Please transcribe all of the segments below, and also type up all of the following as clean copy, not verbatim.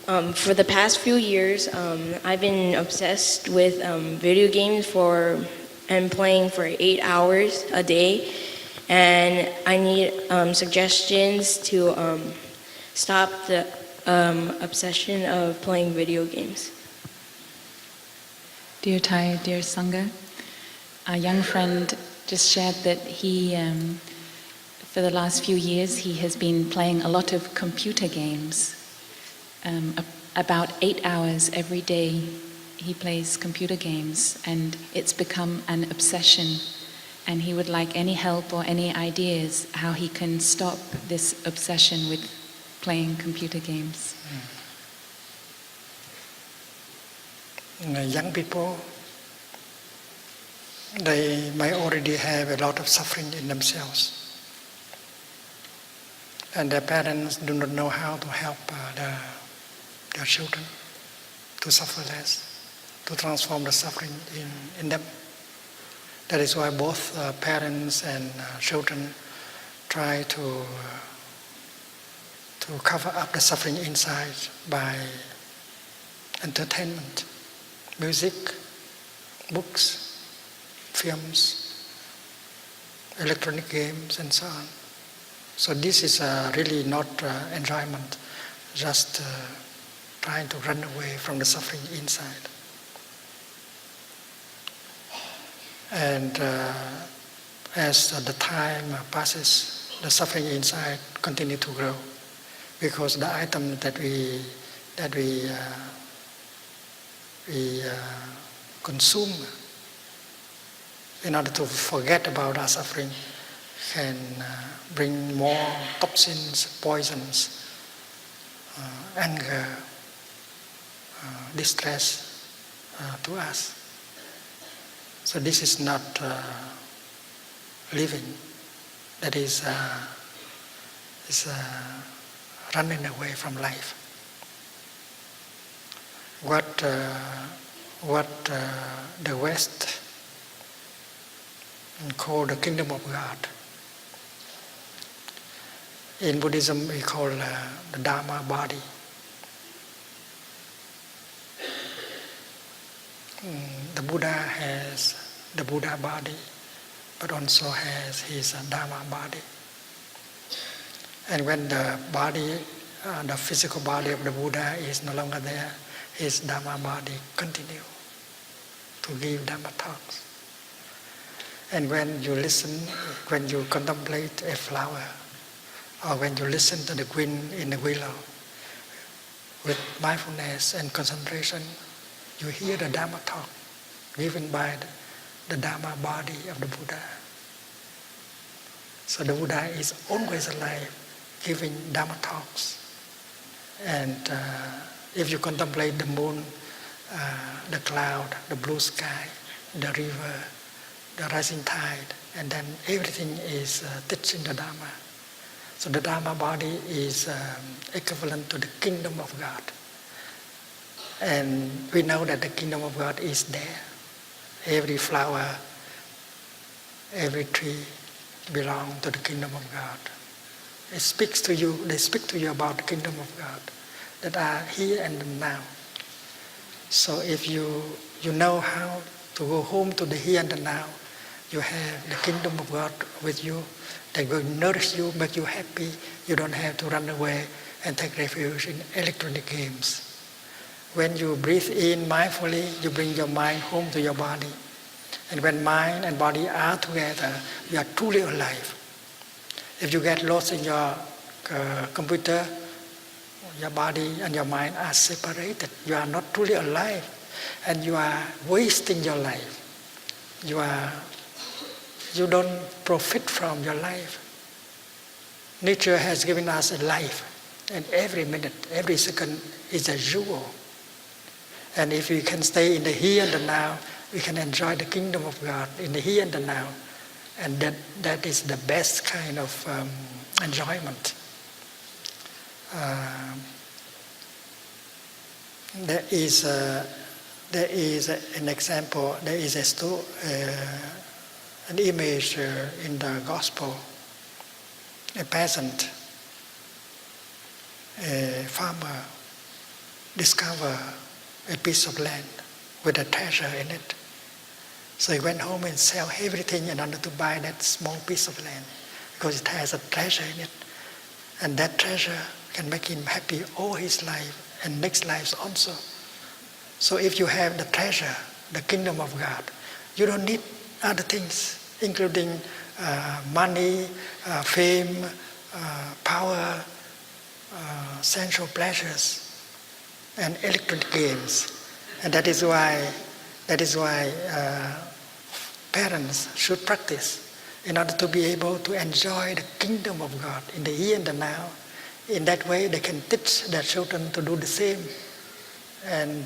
For the past few years, I've been obsessed with video games and playing for 8 hours a day, and I need suggestions to stop the obsession of playing video games. Dear Thai, dear Sangha, a young friend just shared that he, for the last few years, he has been playing a lot of computer games. About 8 hours every day he plays computer games, and it's become an obsession, and he would like any help or any ideas how he can stop this obsession with playing computer games. Young people, they may already have a lot of suffering in themselves, and their parents do not know how to help their children to suffer less, to transform the suffering in them. That is why both parents and children try to cover up the suffering inside by entertainment, music, books, films, electronic games, and so on. So this is really not enjoyment, just trying to run away from the suffering inside. And as the time passes, the suffering inside continues to grow, because the item that we consume in order to forget about our suffering can bring more toxins, poisons, anger, distress to us. So this is not living. That is running away from life. What the West call the kingdom of God. In Buddhism, we call the Dharma body. The Buddha has the Buddha body, but also has his Dharma body. And when the body, the physical body of the Buddha is no longer there, his Dharma body continues to give Dharma talks. And when you listen, when you contemplate a flower, or when you listen to the wind in the willow, with mindfulness and concentration, you hear the Dharma talk given by the Dharma body of the Buddha. So the Buddha is always alive, giving Dharma talks. And if you contemplate the moon, the cloud, the blue sky, the river, the rising tide, and then everything is teaching the Dharma. So the Dharma body is equivalent to the kingdom of God. And we know that the kingdom of God is there. Every flower, every tree belongs to the kingdom of God. It speaks to you, they speak to you about the kingdom of God that are here and now. So if you know how to go home to the here and the now, you have the kingdom of God with you. They will nourish you, make you happy. You don't have to run away and take refuge in electronic games. When you breathe in mindfully, you bring your mind home to your body. And when mind and body are together, you are truly alive. If you get lost in your computer, your body and your mind are separated. You are not truly alive, and you are wasting your life. You don't profit from your life. Nature has given us a life, and every minute, every second is a jewel. And if we can stay in the here and the now, we can enjoy the kingdom of God in the here and the now. And that is the best kind of enjoyment. There is an example, there is an image in the gospel. A peasant, a farmer, discovered a piece of land with a treasure in it. So he went home and sell everything in order to buy that small piece of land because it has a treasure in it. And that treasure can make him happy all his life and next lives also. So if you have the treasure, the kingdom of God, you don't need other things, including money, fame, power, sensual pleasures, and electronic games. And that is why parents should practice in order to be able to enjoy the kingdom of God in the here and the now. In that way, they can teach their children to do the same. And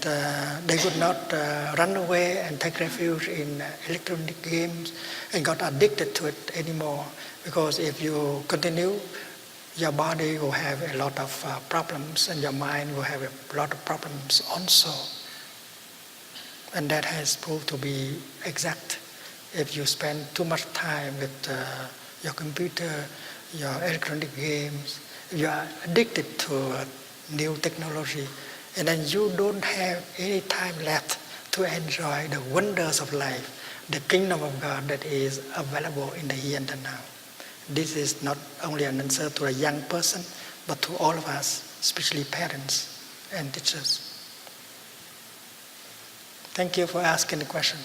they would not run away and take refuge in electronic games and got addicted to it anymore. Because if you continue, your body will have a lot of problems and your mind will have a lot of problems also. And that has proved to be exact. If you spend too much time with your computer, your electronic games, if you are addicted to new technology, and then you don't have any time left to enjoy the wonders of life, the kingdom of God that is available in the here and the now. This is not only an answer to a young person, but to all of us, especially parents and teachers. Thank you for asking the question.